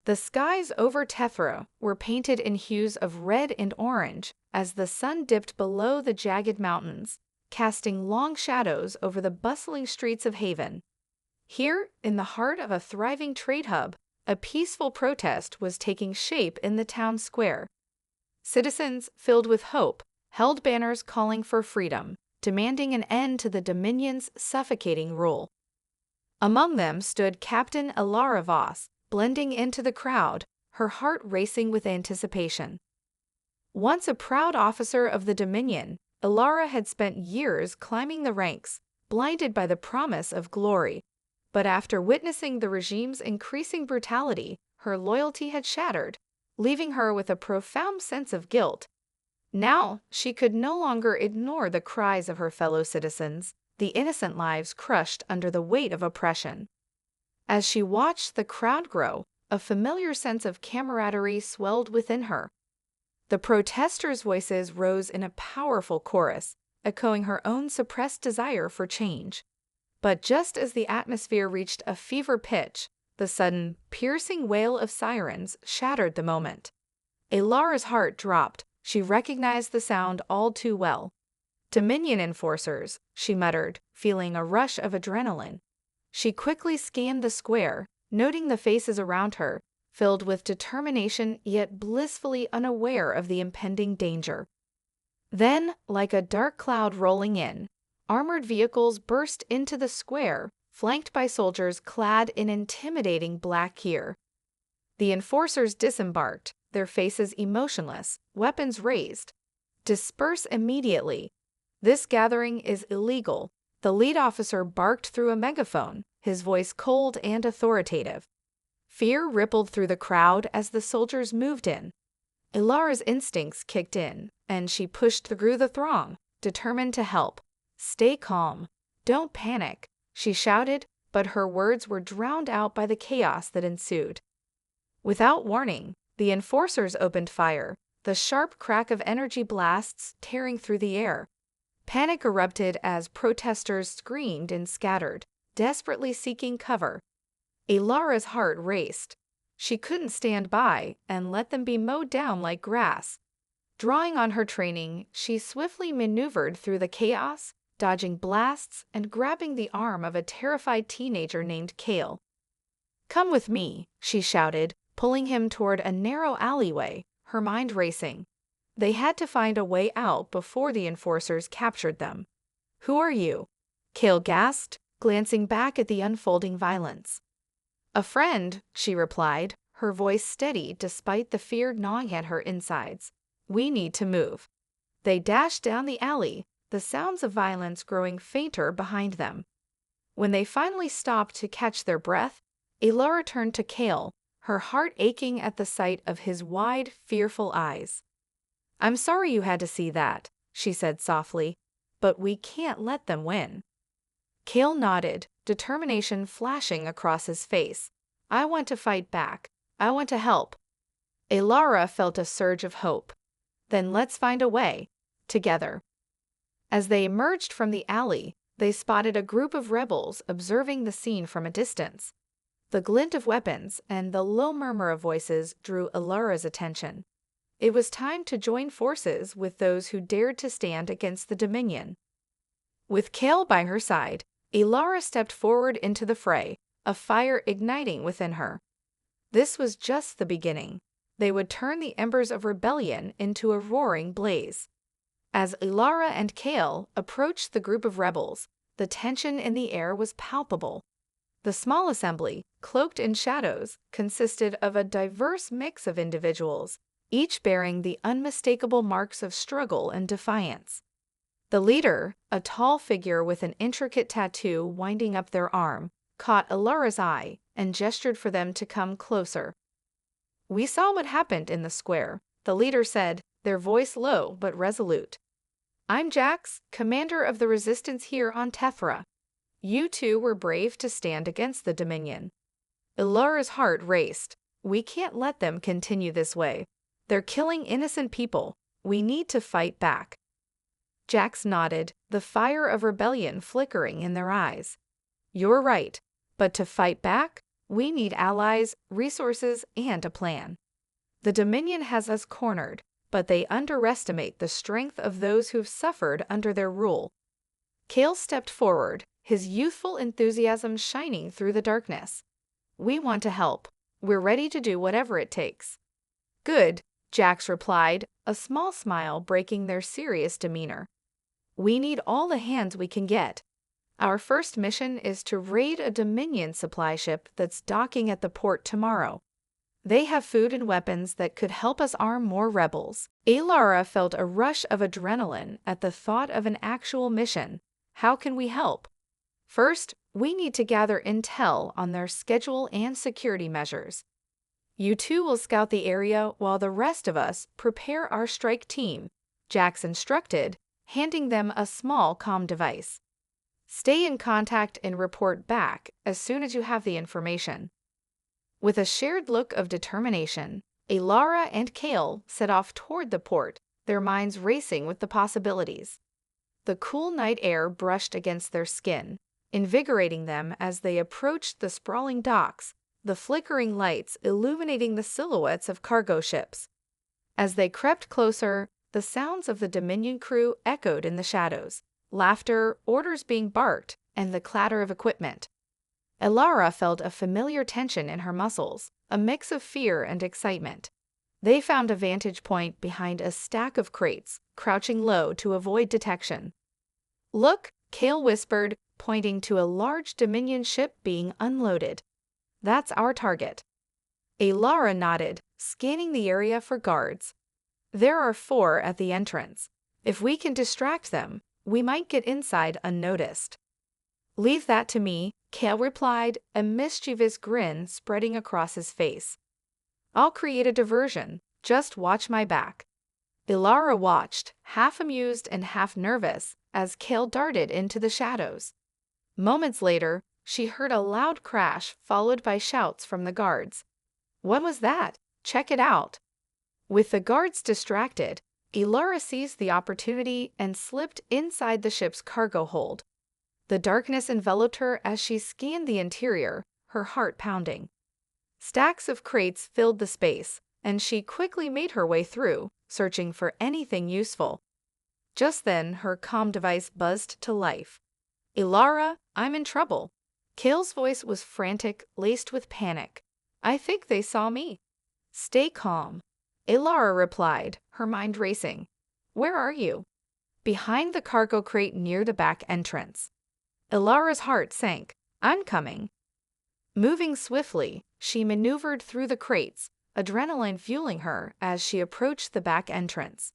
The skies over Tethra were painted in hues of red and orange as the sun dipped below the jagged mountains, casting long shadows over the bustling streets of Haven. Here, in the heart of a thriving trade hub, a peaceful protest was taking shape in the town square. Citizens, filled with hope, held banners calling for freedom, demanding an end to the Dominion's suffocating rule. Among them stood Captain Elara Voss, blending into the crowd, her heart racing with anticipation. Once a proud officer of the Dominion, Elara had spent years climbing the ranks, blinded by the promise of glory. But after witnessing the regime's increasing brutality, her loyalty had shattered, leaving her with a profound sense of guilt. Now, she could no longer ignore the cries of her fellow citizens, the innocent lives crushed under the weight of oppression. As she watched the crowd grow, a familiar sense of camaraderie swelled within her. The protesters' voices rose in a powerful chorus, echoing her own suppressed desire for change. But just as the atmosphere reached a fever pitch, the sudden, piercing wail of sirens shattered the moment. Elara's heart dropped. She recognized the sound all too well. Dominion enforcers, she muttered, feeling a rush of adrenaline. She quickly scanned the square, noting the faces around her, filled with determination yet blissfully unaware of the impending danger. Then, like a dark cloud rolling in, armored vehicles burst into the square, flanked by soldiers clad in intimidating black gear. The enforcers disembarked, their faces emotionless, weapons raised. "Disperse immediately. This gathering is illegal," the lead officer barked through a megaphone, his voice cold and authoritative. Fear rippled through the crowd as the soldiers moved in. Elara's instincts kicked in, and she pushed through the throng, determined to help. "Stay calm. Don't panic," she shouted, but her words were drowned out by the chaos that ensued. Without warning, the enforcers opened fire, the sharp crack of energy blasts tearing through the air. Panic erupted as protesters screamed and scattered, desperately seeking cover. Elara's heart raced. She couldn't stand by and let them be mowed down like grass. Drawing on her training, she swiftly maneuvered through the chaos, dodging blasts and grabbing the arm of a terrified teenager named Kale. "Come with me," she shouted, pulling him toward a narrow alleyway, her mind racing. They had to find a way out before the enforcers captured them. "Who are you?" Kale gasped, glancing back at the unfolding violence. "A friend," she replied, her voice steady despite the fear gnawing at her insides. "We need to move." They dashed down the alley, the sounds of violence growing fainter behind them. When they finally stopped to catch their breath, Elara turned to Kale, her heart aching at the sight of his wide, fearful eyes. "I'm sorry you had to see that," she said softly, "but we can't let them win." Kale nodded, determination flashing across his face. "I want to fight back. I want to help." Elara felt a surge of hope. "Then let's find a way. Together." As they emerged from the alley, they spotted a group of rebels observing the scene from a distance. The glint of weapons and the low murmur of voices drew Elara's attention. It was time to join forces with those who dared to stand against the Dominion. With Kale by her side, Elara stepped forward into the fray, a fire igniting within her. This was just the beginning. They would turn the Embers of Rebellion into a roaring blaze. As Elara and Kale approached the group of rebels, the tension in the air was palpable. The small assembly, cloaked in shadows, consisted of a diverse mix of individuals, each bearing the unmistakable marks of struggle and defiance. The leader, a tall figure with an intricate tattoo winding up their arm, caught Elara's eye and gestured for them to come closer. "We saw what happened in the square," the leader said, their voice low but resolute. "I'm Jax, commander of the resistance here on Tethra. You two were brave to stand against the Dominion." Elara's heart raced. "We can't let them continue this way. They're killing innocent people. We need to fight back." Jax nodded, the fire of rebellion flickering in their eyes. "You're right. But to fight back, We need allies, resources, and a plan. The Dominion has us cornered, but they underestimate the strength of those who've suffered under their rule. Kale stepped forward, his youthful enthusiasm shining through the darkness. We want to help. We're ready to do whatever it takes. Good, Jax replied, a small smile breaking their serious demeanor. We need all the hands we can get. Our first mission is to raid a Dominion supply ship that's docking at the port tomorrow. They have food and weapons that could help us arm more rebels. Alara felt a rush of adrenaline at the thought of an actual mission. How can we help? First, we need to gather intel on their schedule and security measures. You two will scout the area while the rest of us prepare our strike team, Jax instructed, handing them a small comm device. Stay in contact and report back as soon as you have the information. With a shared look of determination, Alara and Kale set off toward the port, their minds racing with the possibilities. The cool night air brushed against their skin, invigorating them as they approached the sprawling docks, the flickering lights illuminating the silhouettes of cargo ships. As they crept closer, the sounds of the Dominion crew echoed in the shadows. Laughter, orders being barked, and the clatter of equipment. Alara felt a familiar tension in her muscles, a mix of fear and excitement. They found a vantage point behind a stack of crates, crouching low to avoid detection. Look, Kale whispered, pointing to a large Dominion ship being unloaded. That's our target. Alara nodded, scanning the area for guards. There are 4 at the entrance. If we can distract them, we might get inside unnoticed. Leave that to me, Kale replied, a mischievous grin spreading across his face. I'll create a diversion. Just watch my back. Alara watched, half amused and half nervous, as Kale darted into the shadows. Moments later, she heard a loud crash followed by shouts from the guards. What was that? Check it out. With the guards distracted, Alara seized the opportunity and slipped inside the ship's cargo hold. The darkness enveloped her as she scanned the interior, her heart pounding. Stacks of crates filled the space, and she quickly made her way through, searching for anything useful. Just then, her comm device buzzed to life. Alara, I'm in trouble. Kale's voice was frantic, laced with panic. I think they saw me. Stay calm. Alara replied, her mind racing. Where are you? Behind the cargo crate near the back entrance. Alara's heart sank. I'm coming. Moving swiftly, she maneuvered through the crates, adrenaline fueling her as she approached the back entrance.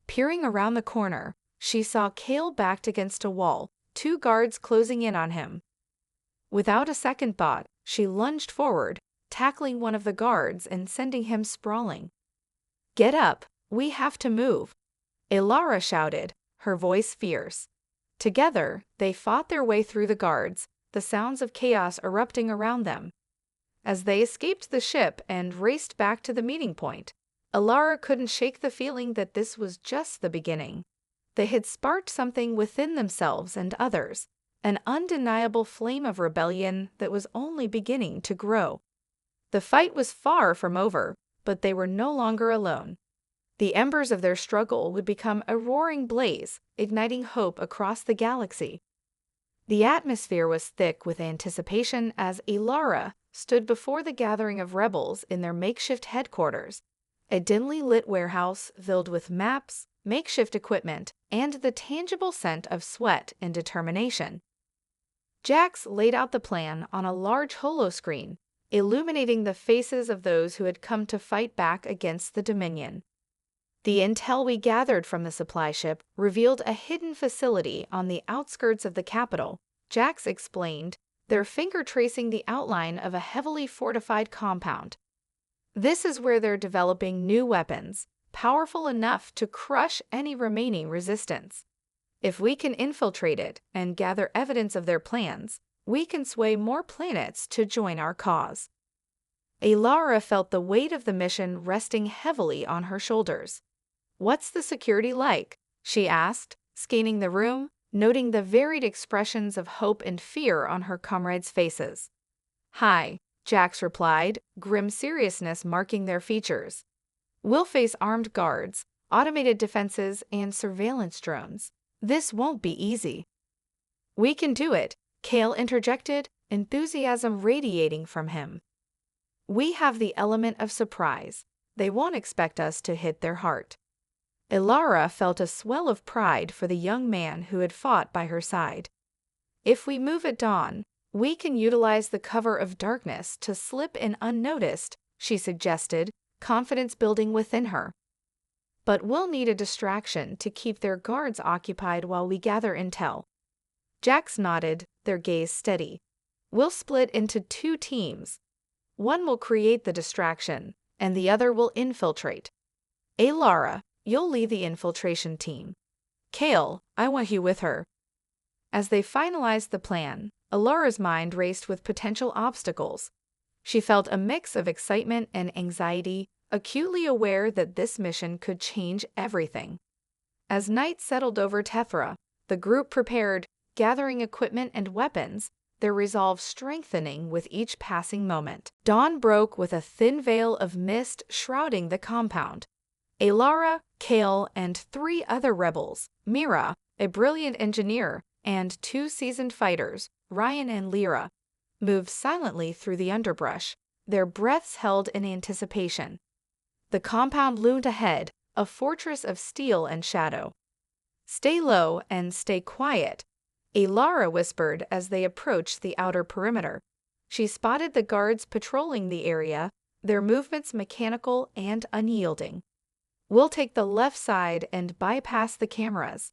Peering around the corner, she saw Kale backed against a wall, 2 guards closing in on him. Without a second thought, she lunged forward, tackling one of the guards and sending him sprawling. Get up, we have to move. Alara shouted, her voice fierce. Together, they fought their way through the guards, the sounds of chaos erupting around them. As they escaped the ship and raced back to the meeting point, Alara couldn't shake the feeling that this was just the beginning. They had sparked something within themselves and others, an undeniable flame of rebellion that was only beginning to grow. The fight was far from over, but they were no longer alone. The embers of their struggle would become a roaring blaze, igniting hope across the galaxy. The atmosphere was thick with anticipation as Alara stood before the gathering of rebels in their makeshift headquarters, a dimly lit warehouse filled with maps, makeshift equipment, and the tangible scent of sweat and determination. Jax laid out the plan on a large holoscreen, illuminating the faces of those who had come to fight back against the Dominion. The intel we gathered from the supply ship revealed a hidden facility on the outskirts of the capital, Jax explained, their finger tracing the outline of a heavily fortified compound. This is where they're developing new weapons, powerful enough to crush any remaining resistance. If we can infiltrate it and gather evidence of their plans, we can sway more planets to join our cause. Alara felt the weight of the mission resting heavily on her shoulders. What's the security like? She asked, scanning the room, noting the varied expressions of hope and fear on her comrades' faces. High, Jax replied, grim seriousness marking their features. "We'll face armed guards, automated defenses, and surveillance drones. This won't be easy." "We can do it," Kale interjected, enthusiasm radiating from him. "We have the element of surprise. They won't expect us to hit their heart." Ilara felt a swell of pride for the young man who had fought by her side. "If we move at dawn, we can utilize the cover of darkness to slip in unnoticed," she suggested, confidence building within her. "But we'll need a distraction to keep their guards occupied while we gather intel." Jax nodded, their gaze steady. "We'll split into 2 teams. One will create the distraction, and the other will infiltrate. Lara, you'll lead the infiltration team. Kale, I want you with her." As they finalized the plan, Alara's mind raced with potential obstacles. She felt a mix of excitement and anxiety, acutely aware that this mission could change everything. As night settled over Tethra, the group prepared, gathering equipment and weapons, their resolve strengthening with each passing moment. Dawn broke with a thin veil of mist shrouding the compound. Alara, Kale, and 3 other rebels, Mira, a brilliant engineer, and 2 seasoned fighters, Ryan and Lyra, moved silently through the underbrush, their breaths held in anticipation. The compound loomed ahead, a fortress of steel and shadow. "Stay low and stay quiet," Alara whispered as they approached the outer perimeter. She spotted the guards patrolling the area, their movements mechanical and unyielding. "We'll take the left side and bypass the cameras."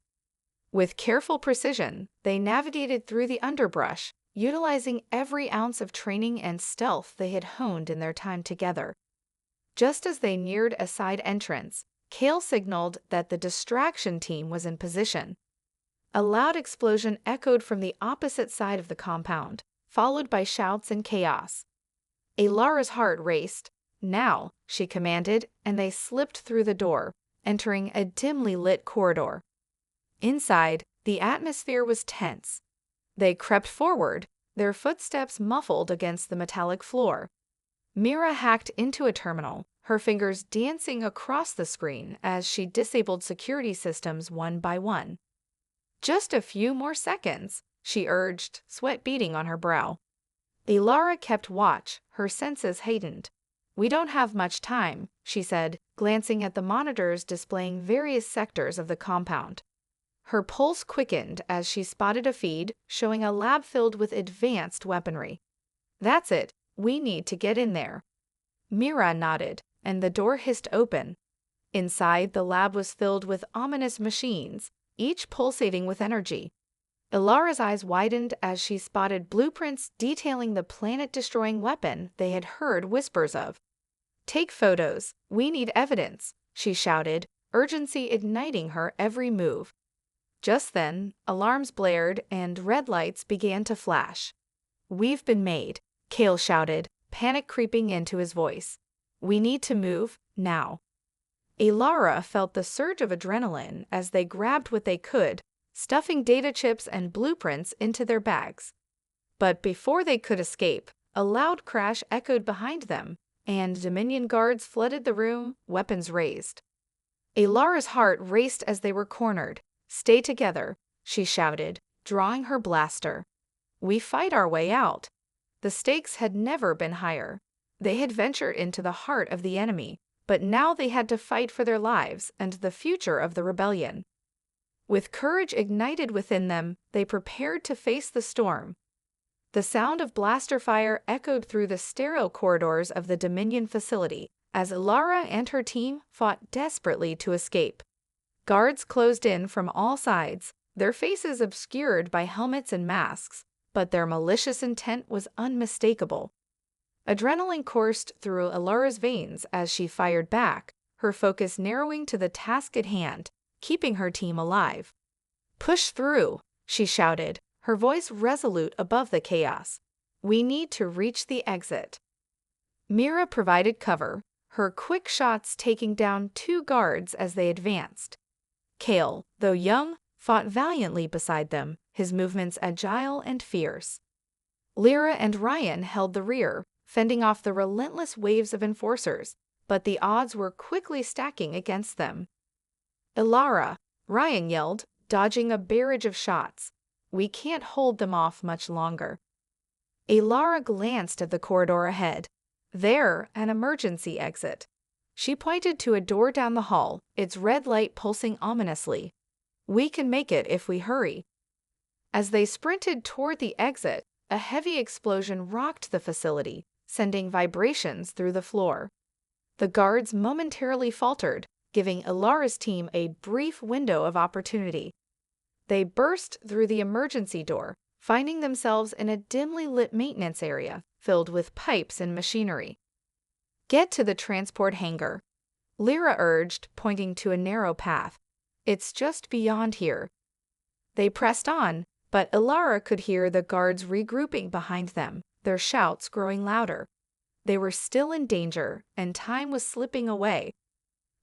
With careful precision, they navigated through the underbrush, utilizing every ounce of training and stealth they had honed in their time together. Just as they neared a side entrance, Kale signaled that the distraction team was in position. A loud explosion echoed from the opposite side of the compound, followed by shouts and chaos. Alara's heart raced. "Now," she commanded, and they slipped through the door, entering a dimly lit corridor. Inside, the atmosphere was tense. They crept forward, their footsteps muffled against the metallic floor. Mira hacked into a terminal, her fingers dancing across the screen as she disabled security systems one by one. "Just a few more seconds," she urged, sweat beading on her brow. Alara kept watch, her senses heightened. "We don't have much time," she said, glancing at the monitors displaying various sectors of the compound. Her pulse quickened as she spotted a feed showing a lab filled with advanced weaponry. "That's it, we need to get in there." Mira nodded, and the door hissed open. Inside, the lab was filled with ominous machines, each pulsating with energy. Ilara's eyes widened as she spotted blueprints detailing the planet-destroying weapon they had heard whispers of. "Take photos, we need evidence," she shouted, urgency igniting her every move. Just then, alarms blared and red lights began to flash. "We've been made," Kale shouted, panic creeping into his voice. "We need to move, now." Alara felt the surge of adrenaline as they grabbed what they could, stuffing data chips and blueprints into their bags. But before they could escape, a loud crash echoed behind them, and Dominion guards flooded the room, weapons raised. Alara's heart raced as they were cornered. "Stay together," she shouted, drawing her blaster. "We fight our way out." The stakes had never been higher. They had ventured into the heart of the enemy, but now they had to fight for their lives and the future of the rebellion. With courage ignited within them, they prepared to face the storm. The sound of blaster fire echoed through the sterile corridors of the Dominion facility as Alara and her team fought desperately to escape. Guards closed in from all sides, their faces obscured by helmets and masks, but their malicious intent was unmistakable. Adrenaline coursed through Alara's veins as she fired back, her focus narrowing to the task at hand, keeping her team alive. "Push through," she shouted, her voice resolute above the chaos. "We need to reach the exit." Mira provided cover, her quick shots taking down 2 guards as they advanced. Kale, though young, fought valiantly beside them, his movements agile and fierce. Lyra and Ryan held the rear, fending off the relentless waves of enforcers, but the odds were quickly stacking against them. "Ilara," Ryan yelled, dodging a barrage of shots. "We can't hold them off much longer." Ilara glanced at the corridor ahead. There, an emergency exit. She pointed to a door down the hall, its red light pulsing ominously. "We can make it if we hurry." As they sprinted toward the exit, a heavy explosion rocked the facility, sending vibrations through the floor. The guards momentarily faltered, giving Ilara's team a brief window of opportunity. They burst through the emergency door, finding themselves in a dimly lit maintenance area filled with pipes and machinery. "Get to the transport hangar," Lyra urged, pointing to a narrow path. "It's just beyond here." They pressed on, but Ilara could hear the guards regrouping behind them, their shouts growing louder. They were still in danger, and time was slipping away.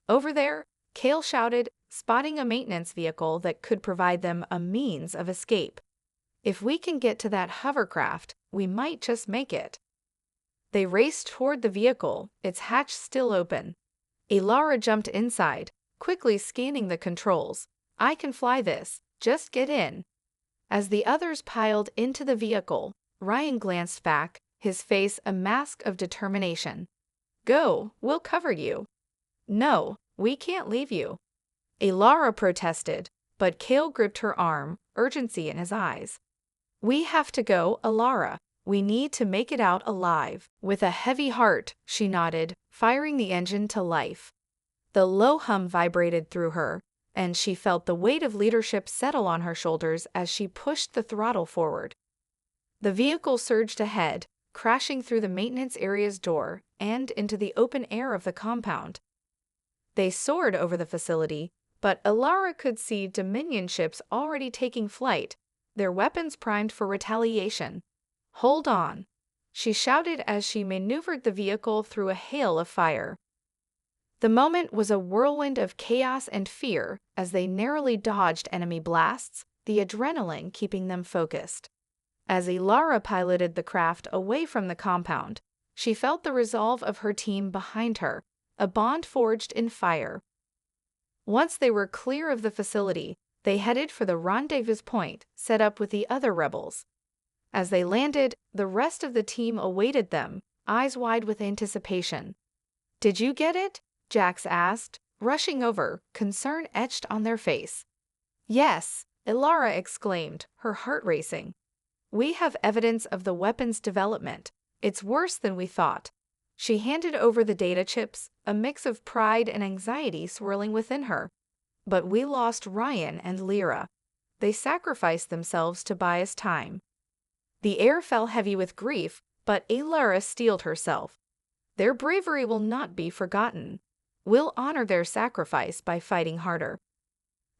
"Over there," Kale shouted, spotting a maintenance vehicle that could provide them a means of escape. "If we can get to that hovercraft, we might just make it." They raced toward the vehicle, its hatch still open. Ilara jumped inside, quickly scanning the controls. "I can fly this, just get in." As the others piled into the vehicle, Ryan glanced back, his face a mask of determination. "Go, we'll cover you." "No, we can't leave you." Ilara protested, but Kale gripped her arm, urgency in his eyes. "We have to go, Ilara. We need to make it out alive." With a heavy heart, she nodded, firing the engine to life. The low hum vibrated through her, and she felt the weight of leadership settle on her shoulders as she pushed the throttle forward. The vehicle surged ahead, crashing through the maintenance area's door and into the open air of the compound. They soared over the facility, but Ilara could see Dominion ships already taking flight, their weapons primed for retaliation. "Hold on," she shouted as she maneuvered the vehicle through a hail of fire. The moment was a whirlwind of chaos and fear as they narrowly dodged enemy blasts, the adrenaline keeping them focused. As Ilara piloted the craft away from the compound, she felt the resolve of her team behind her, a bond forged in fire. Once they were clear of the facility, they headed for the rendezvous point set up with the other rebels. As they landed, the rest of the team awaited them, eyes wide with anticipation. "Did you get it?" Jax asked, rushing over, concern etched on their face. "Yes," Ilara exclaimed, her heart racing. "We have evidence of the weapon's development. It's worse than we thought." She handed over the data chips, a mix of pride and anxiety swirling within her. "But we lost Ryan and Lyra. They sacrificed themselves to buy us time." The air fell heavy with grief, but Ilara steeled herself. "Their bravery will not be forgotten. We'll honor their sacrifice by fighting harder."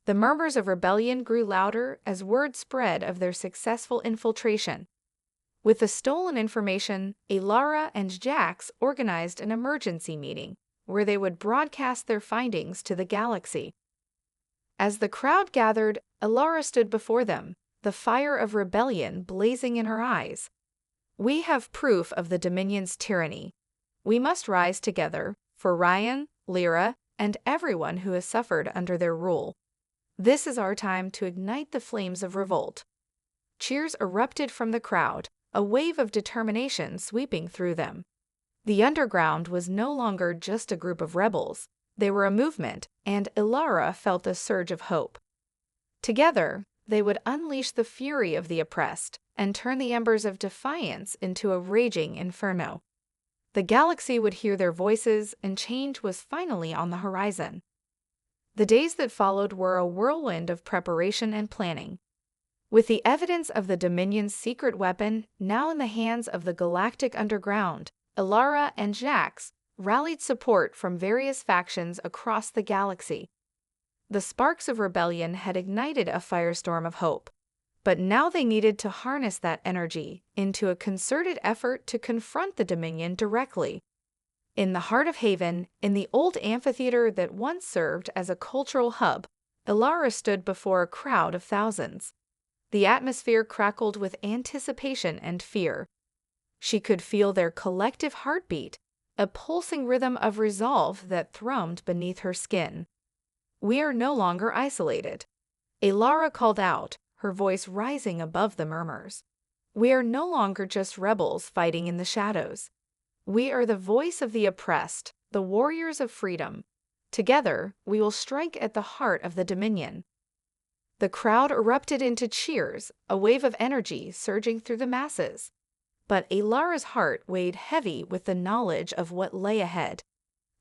The murmurs of rebellion grew louder as word spread of their successful infiltration. With the stolen information, Ilara and Jax organized an emergency meeting, where they would broadcast their findings to the galaxy. As the crowd gathered, Ilara stood before them, the fire of rebellion blazing in her eyes. "We have proof of the Dominion's tyranny. We must rise together, for Ryan, Lyra, and everyone who has suffered under their rule. This is our time to ignite the flames of revolt." Cheers erupted from the crowd, a wave of determination sweeping through them. The Underground was no longer just a group of rebels. They were a movement, and Ilara felt a surge of hope. Together, they would unleash the fury of the oppressed and turn the embers of defiance into a raging inferno. The galaxy would hear their voices, and change was finally on the horizon. The days that followed were a whirlwind of preparation and planning. With the evidence of the Dominion's secret weapon now in the hands of the Galactic Underground, Ilara and Jax rallied support from various factions across the galaxy. The sparks of rebellion had ignited a firestorm of hope, but now they needed to harness that energy into a concerted effort to confront the Dominion directly. In the heart of Haven, in the old amphitheater that once served as a cultural hub, Ilara stood before a crowd of thousands. The atmosphere crackled with anticipation and fear. She could feel their collective heartbeat, a pulsing rhythm of resolve that thrummed beneath her skin. "We are no longer isolated," Elara called out, her voice rising above the murmurs. "We are no longer just rebels fighting in the shadows. We are the voice of the oppressed, the warriors of freedom. Together, we will strike at the heart of the Dominion." The crowd erupted into cheers, a wave of energy surging through the masses. But Elara's heart weighed heavy with the knowledge of what lay ahead.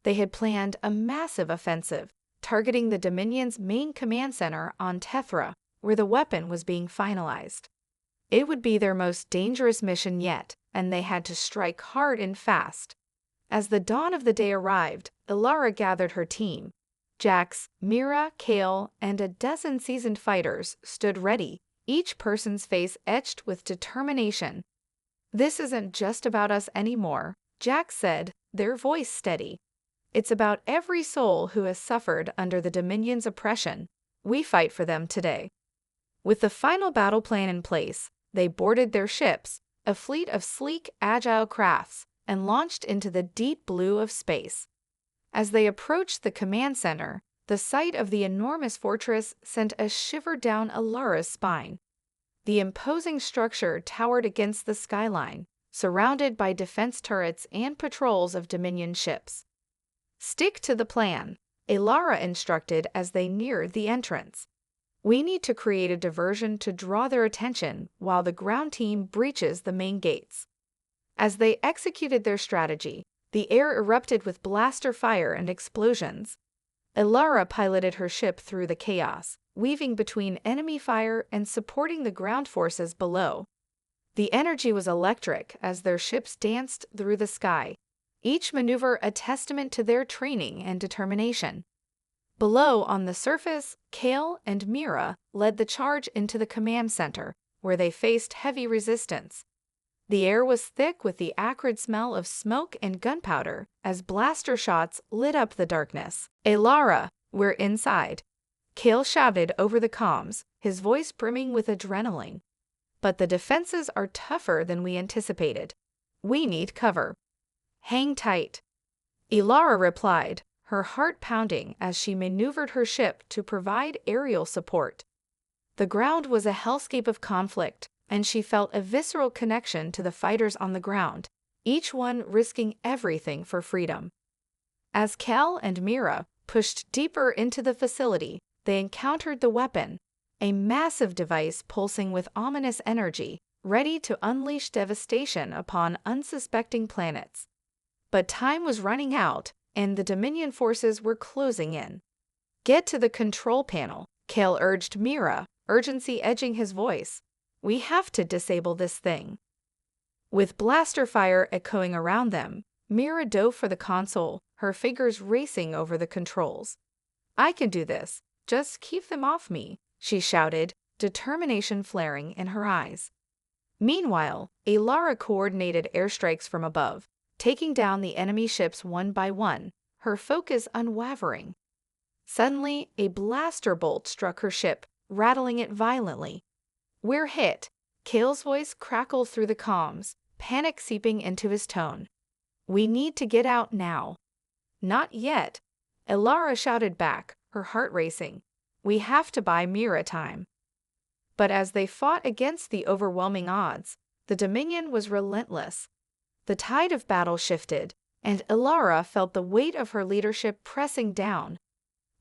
They had planned a massive offensive, targeting the Dominion's main command center on Tethra, where the weapon was being finalized. It would be their most dangerous mission yet, and they had to strike hard and fast. As the dawn of the day arrived, Elara gathered her team. Jax, Mira, Kale, and a dozen seasoned fighters stood ready, each person's face etched with determination. "This isn't just about us anymore," Jax said, their voice steady. "It's about every soul who has suffered under the Dominion's oppression. We fight for them today." With the final battle plan in place, they boarded their ships, a fleet of sleek, agile crafts, and launched into the deep blue of space. As they approached the command center, the sight of the enormous fortress sent a shiver down Elara's spine. The imposing structure towered against the skyline, surrounded by defense turrets and patrols of Dominion ships. "Stick to the plan," Elara instructed as they neared the entrance. "We need to create a diversion to draw their attention while the ground team breaches the main gates." As they executed their strategy, the air erupted with blaster fire and explosions. Elara piloted her ship through the chaos, weaving between enemy fire and supporting the ground forces below. The energy was electric as their ships danced through the sky, each maneuver a testament to their training and determination. Below, on the surface, Kale and Mira led the charge into the command center, where they faced heavy resistance. The air was thick with the acrid smell of smoke and gunpowder as blaster shots lit up the darkness. "Elara, we're inside," Kale shouted over the comms, his voice brimming with adrenaline. "But the defenses are tougher than we anticipated. We need cover." "Hang tight," Elara replied, her heart pounding as she maneuvered her ship to provide aerial support. The ground was a hellscape of conflict, and she felt a visceral connection to the fighters on the ground, each one risking everything for freedom. As Cal and Mira pushed deeper into the facility, they encountered the weapon, a massive device pulsing with ominous energy, ready to unleash devastation upon unsuspecting planets. But time was running out, and the Dominion forces were closing in. "Get to the control panel," Cal urged Mira, urgency edging his voice. "We have to disable this thing." With blaster fire echoing around them, Mira dove for the console, her fingers racing over the controls. "I can do this. Just keep them off me," she shouted, determination flaring in her eyes. Meanwhile, Elara coordinated airstrikes from above, taking down the enemy ships one by one, her focus unwavering. Suddenly, a blaster bolt struck her ship, rattling it violently. "We're hit," Kale's voice crackled through the comms, panic seeping into his tone. "We need to get out now." "Not yet," Elara shouted back, her heart racing. "We have to buy Mira time." But as they fought against the overwhelming odds, the Dominion was relentless. The tide of battle shifted, and Elara felt the weight of her leadership pressing down.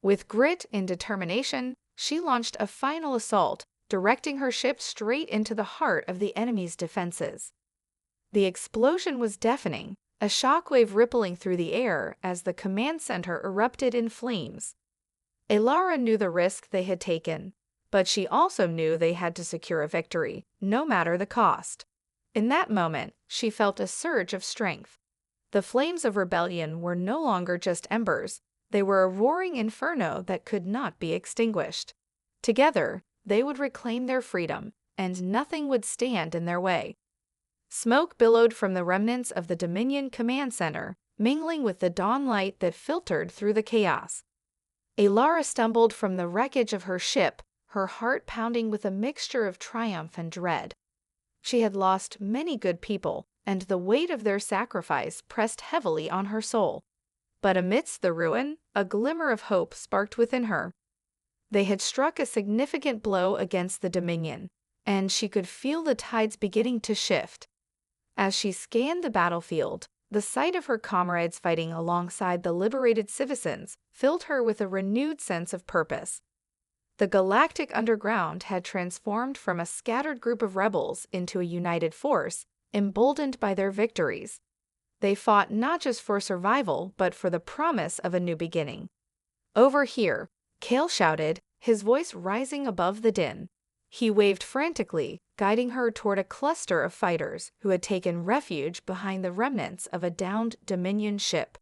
With grit and determination, she launched a final assault, directing her ship straight into the heart of the enemy's defenses. The explosion was deafening, a shockwave rippling through the air as the command center erupted in flames. Elara knew the risk they had taken, but she also knew they had to secure a victory, no matter the cost. In that moment, she felt a surge of strength. The flames of rebellion were no longer just embers, they were a roaring inferno that could not be extinguished. Together, they would reclaim their freedom, and nothing would stand in their way. Smoke billowed from the remnants of the Dominion Command Center, mingling with the dawn light that filtered through the chaos. Elara stumbled from the wreckage of her ship, her heart pounding with a mixture of triumph and dread. She had lost many good people, and the weight of their sacrifice pressed heavily on her soul. But amidst the ruin, a glimmer of hope sparked within her. They had struck a significant blow against the Dominion, and she could feel the tides beginning to shift. As she scanned the battlefield, the sight of her comrades fighting alongside the liberated citizens filled her with a renewed sense of purpose. The Galactic Underground had transformed from a scattered group of rebels into a united force, emboldened by their victories. They fought not just for survival, but for the promise of a new beginning. "Over here," Kale shouted, his voice rising above the din. He waved frantically, guiding her toward a cluster of fighters who had taken refuge behind the remnants of a downed Dominion ship.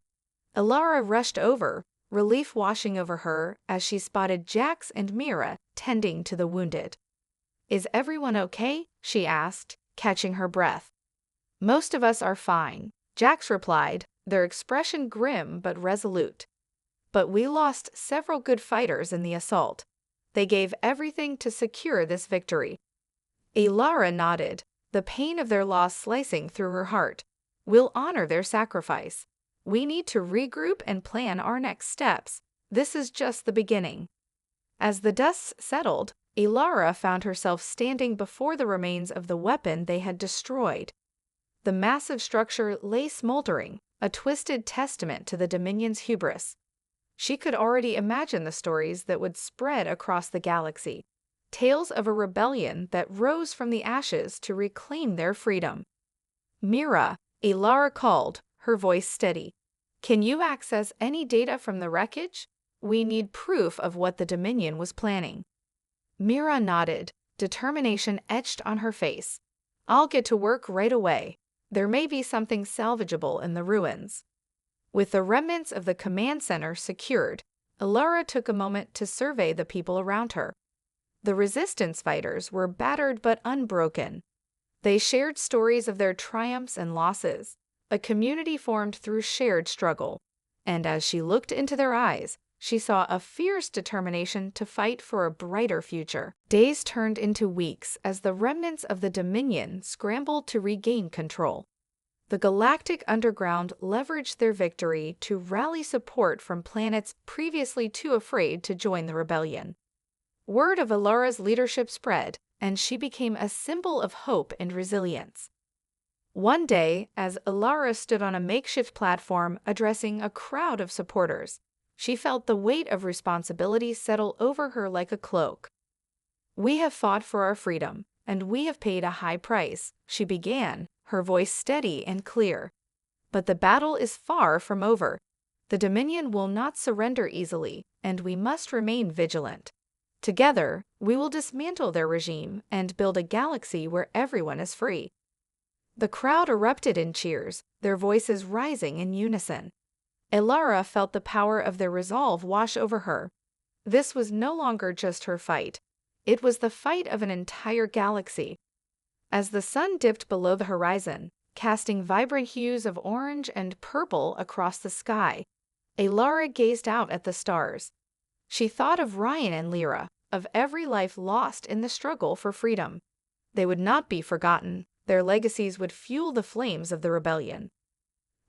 Elara rushed over, relief washing over her as she spotted Jax and Mira tending to the wounded. "Is everyone okay?" she asked, catching her breath. "Most of us are fine," Jax replied, their expression grim but resolute. "But we lost several good fighters in the assault. They gave everything to secure this victory." Elara nodded, the pain of their loss slicing through her heart. "We'll honor their sacrifice. We need to regroup and plan our next steps. This is just the beginning." As the dust settled, Elara found herself standing before the remains of the weapon they had destroyed. The massive structure lay smoldering, a twisted testament to the Dominion's hubris. She could already imagine the stories that would spread across the galaxy, tales of a rebellion that rose from the ashes to reclaim their freedom. "Mira," Elara called, her voice steady. "Can you access any data from the wreckage? We need proof of what the Dominion was planning." Mira nodded, determination etched on her face. "I'll get to work right away. There may be something salvageable in the ruins." With the remnants of the command center secured, Elara took a moment to survey the people around her. The resistance fighters were battered but unbroken. They shared stories of their triumphs and losses, a community formed through shared struggle. And as she looked into their eyes, she saw a fierce determination to fight for a brighter future. Days turned into weeks as the remnants of the Dominion scrambled to regain control. The Galactic Underground leveraged their victory to rally support from planets previously too afraid to join the rebellion. Word of Elara's leadership spread, and she became a symbol of hope and resilience. One day, as Elara stood on a makeshift platform addressing a crowd of supporters, she felt the weight of responsibility settle over her like a cloak. "We have fought for our freedom, and we have paid a high price," she began, her voice steady and clear. "But the battle is far from over. The Dominion will not surrender easily, and we must remain vigilant. Together, we will dismantle their regime and build a galaxy where everyone is free." The crowd erupted in cheers, their voices rising in unison. Elara felt the power of their resolve wash over her. This was no longer just her fight. It was the fight of an entire galaxy. As the sun dipped below the horizon, casting vibrant hues of orange and purple across the sky, Elara gazed out at the stars. She thought of Ryan and Lyra, of every life lost in the struggle for freedom. They would not be forgotten. Their legacies would fuel the flames of the rebellion.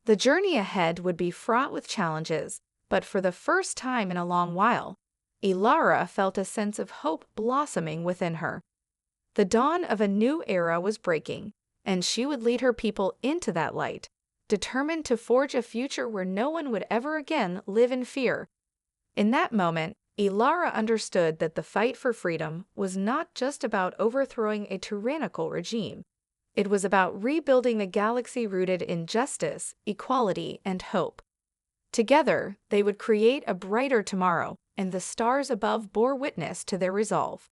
The journey ahead would be fraught with challenges, but for the first time in a long while, Elara felt a sense of hope blossoming within her. The dawn of a new era was breaking, and she would lead her people into that light, determined to forge a future where no one would ever again live in fear. In that moment, Elara understood that the fight for freedom was not just about overthrowing a tyrannical regime. It was about rebuilding the galaxy rooted in justice, equality, and hope. Together, they would create a brighter tomorrow, and the stars above bore witness to their resolve.